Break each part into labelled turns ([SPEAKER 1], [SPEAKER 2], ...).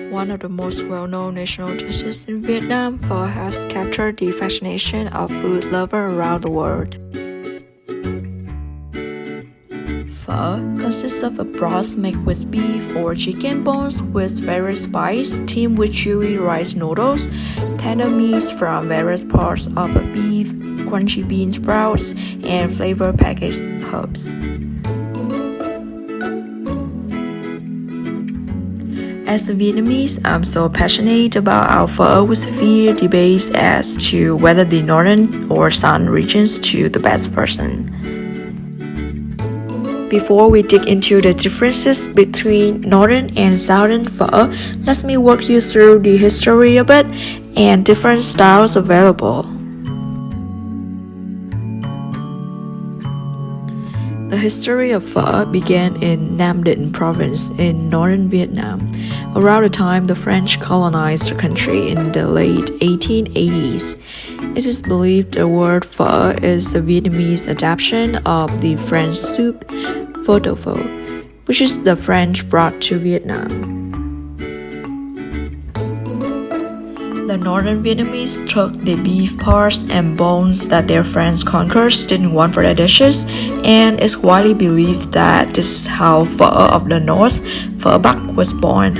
[SPEAKER 1] One of the most well-known national dishes in Vietnam, pho has captured the fascination of food lovers around the world. Pho consists of a broth made with beef or chicken bones with various spices, teamed with chewy rice noodles, tender meats from various parts of the beef, crunchy bean sprouts, and flavor-packaged herbs. As a Vietnamese, I'm so passionate about our pho with severe debates as to whether the northern or southern regions choose the best version. Before we dig into the differences between northern and southern pho, let me walk you through the history of it and different styles available. The history of pho began in Nam Dinh province in northern Vietnam, around the time the French colonized the country in the late 1880s. It is believed the word pho is a Vietnamese adaptation of the French soup pho, which is the French brought to Vietnam. The northern Vietnamese took the beef parts and bones that their French conquerors didn't want for their dishes, and it's widely believed that this is how pho of the north, Pho Bac, was born.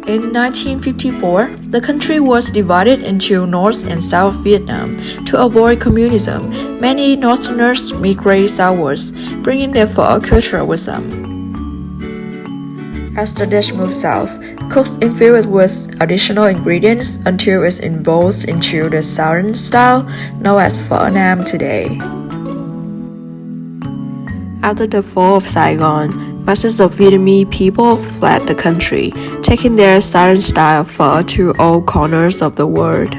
[SPEAKER 1] In 1954, the country was divided into North and South Vietnam. To avoid communism, many Northerners migrated southwards, bringing their pho culture with them. As the dish moves south, cooks infill it with additional ingredients until it's evolved into the Southern style known as Pho Nam today. After the fall of Saigon, masses of Vietnamese people fled the country, taking their Southern-style pho to all corners of the world.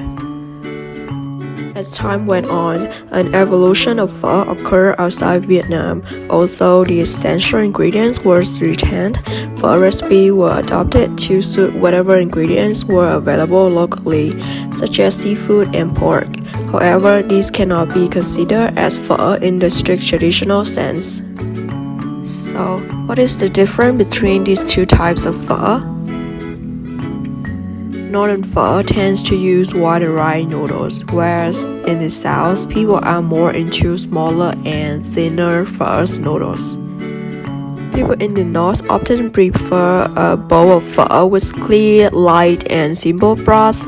[SPEAKER 1] As time went on, an evolution of pho occurred outside Vietnam. Although the essential ingredients were retained, pho recipes were adopted to suit whatever ingredients were available locally, such as seafood and pork. However, these cannot be considered as pho in the strict traditional sense. So, what is the difference between these two types of pho? Northern pho tends to use white rice noodles, whereas in the south, people are more into smaller and thinner pho noodles. People in the north often prefer a bowl of pho with clear, light, and simple broth,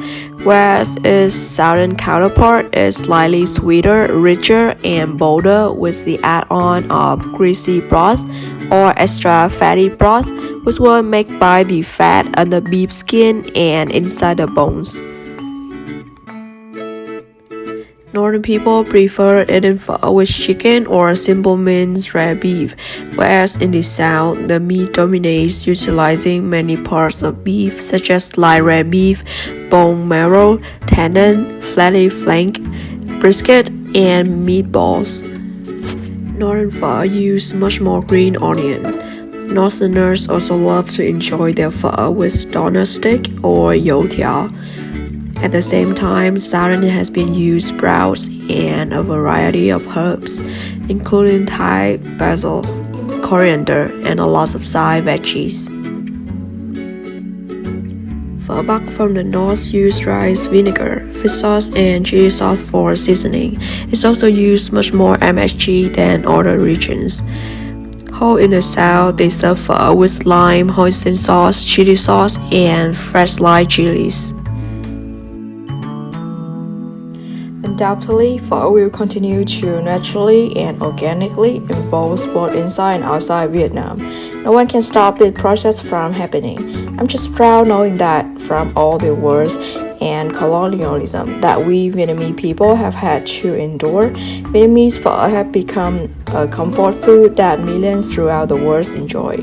[SPEAKER 1] whereas its southern counterpart is slightly sweeter, richer, and bolder with the add-on of greasy broth or extra fatty broth, which were made by the fat under beef skin and inside the bones. Northern people prefer eating pho with chicken or simple minced red beef, whereas in the south, the meat dominates, utilizing many parts of beef such as light red beef, bone marrow, tendon, flatty flank, brisket, and meatballs. Northern pho use much more green onion. Northerners also love to enjoy their pho with donut stick or youtiao. At the same time, Southern has been used sprouts and a variety of herbs, including Thai basil, coriander, and a lot of side veggies. Pho Bac from the north use rice vinegar, fish sauce, and chili sauce for seasoning. It also used much more MSG than other regions. Ho in the south, they serve pho with lime, hoisin sauce, chili sauce, and fresh light chilies. Undoubtedly, pho will continue to naturally and organically evolve both inside and outside Vietnam. No one can stop the process from happening. I'm just proud knowing that from all the wars and colonialism that we Vietnamese people have had to endure, Vietnamese pho have become a comfort food that millions throughout the world enjoy.